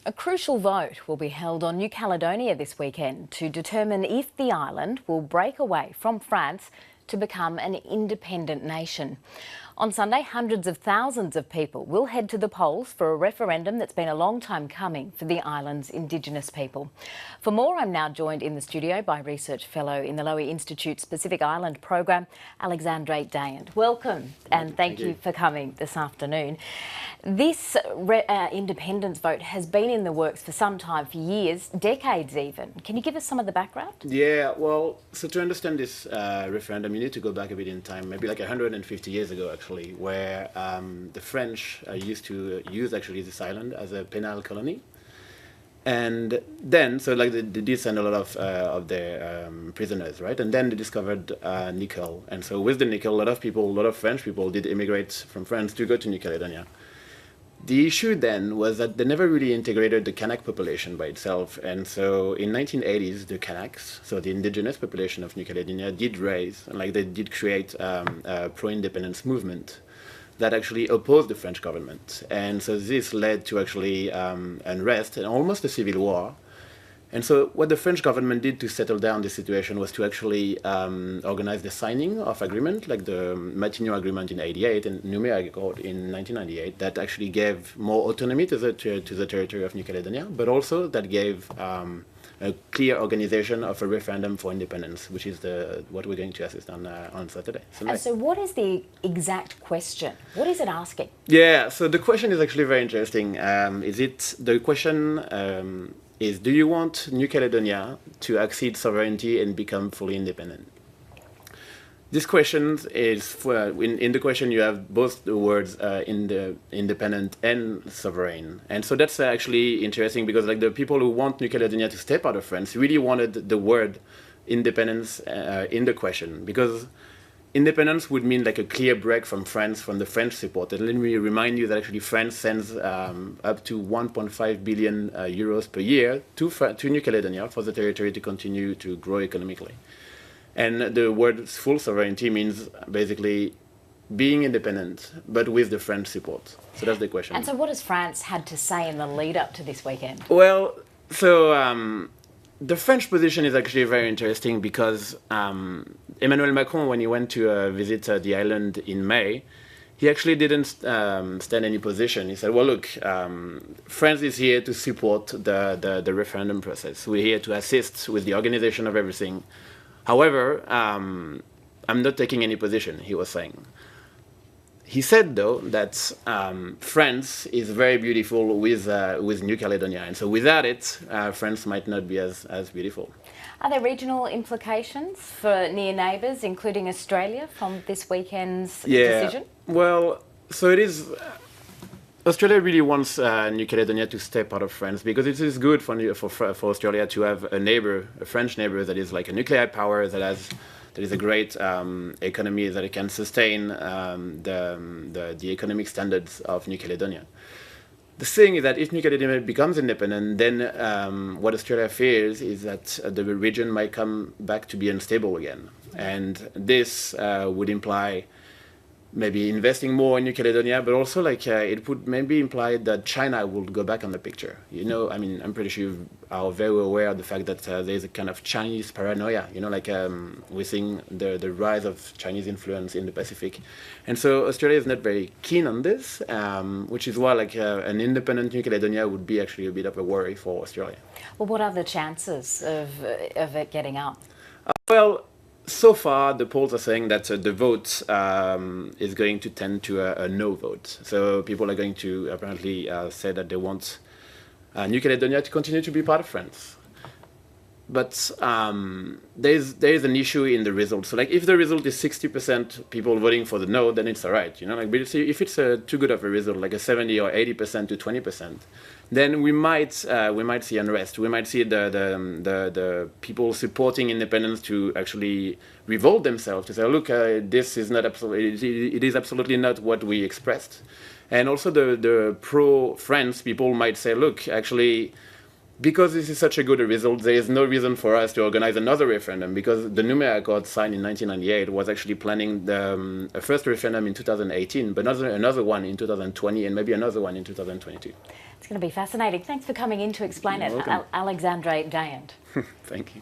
A crucial vote will be held on New Caledonia this weekend to determine if the island will break away from France to become an independent nation. On Sunday, hundreds of thousands of people will head to the polls for a referendum that's been a long time coming for the island's Indigenous people. For more, I'm now joined in the studio by Research Fellow in the Lowy Institute's Pacific Island Program, Alexandre Dayant. Welcome and thank you for coming this afternoon. This independence vote has been in the works for some time, for years, decades even. Can you give us some of the background? Yeah, well, so to understand this referendum, you need to go back a bit in time, maybe like 150 years ago, actually, where the French used to use actually this island as a penal colony. And then, so like they did send a lot of their prisoners, right? And then they discovered nickel. And so with the nickel, a lot of French people did immigrate from France to go to New Caledonia. The issue then was that they never really integrated the Kanak population by itself. And so in 1980s, the Kanaks, so the indigenous population of New Caledonia, did rise, and like they did create a pro-independence movement that actually opposed the French government. And so this led to actually unrest and almost a civil war. And so what the French government did to settle down the situation was to actually organize the signing of agreement, like the Matignon Agreement in 88 and Nouméa Accord in 1998, that actually gave more autonomy to the territory of New Caledonia, but also that gave a clear organization of a referendum for independence, which is what we're going to assist on Saturday. And so what is the exact question? What is it asking? Yeah, so the question is actually very interesting. The question is, do you want New Caledonia to accede sovereignty and become fully independent? This question is, in the question you have both the words independent and sovereign. And so that's actually interesting because like the people who want New Caledonia to step out of France really wanted the word independence in the question, because independence would mean like a clear break from France, from the French support. And let me remind you that actually France sends up to 1.5 billion euros per year to New Caledonia for the territory to continue to grow economically. And the word full sovereignty means basically being independent, but with the French support. So that's the question. And so what has France had to say in the lead up to this weekend? Well, so the French position is actually very interesting because Emmanuel Macron, when he went to visit the island in May, he actually didn't stand any position. He said, well, look, France is here to support the referendum process. We're here to assist with the organization of everything. However, I'm not taking any position, he was saying. He said, though, that France is very beautiful with New Caledonia, and so without it, France might not be as beautiful. Are there regional implications for near neighbours, including Australia, from this weekend's decision? Well, so it is. Australia really wants New Caledonia to step out of France because it is good for Australia to have a French neighbour that is like a nuclear power that is a great economy that can sustain the economic standards of New Caledonia. The thing is that if New Caledonia becomes independent, then what Australia fears is that the region might come back to be unstable again. And this would imply maybe investing more in New Caledonia, but also like it would maybe imply that China would go back on the picture. You know, I mean, I'm pretty sure you are very aware of the fact that there's a kind of Chinese paranoia, you know, like we're seeing the rise of Chinese influence in the Pacific. And so Australia is not very keen on this, which is why like an independent New Caledonia would be actually a bit of a worry for Australia. Well, what are the chances of it getting up? Well, so far, the polls are saying that the vote is going to tend to a no vote. So people are going to apparently say that they want New Caledonia to continue to be part of France. But there is an issue in the result. So like if the result is 60% people voting for the no, then it's all right. You know, like but if it's too good of a result, like a 70 or 80% to 20%, then we might see unrest. We might see the people supporting independence to actually revolt themselves to say, look, this is not absolutely. It is absolutely not what we expressed. And also the pro-France people might say, look, actually, because this is such a good result, there is no reason for us to organize another referendum, because the Nouméa Accord signed in 1998 was actually planning a first referendum in 2018, but another one in 2020 and maybe another one in 2022. It's going to be fascinating. Thanks for coming in to explain You're it, welcome. Alexandre Dayant. Thank you.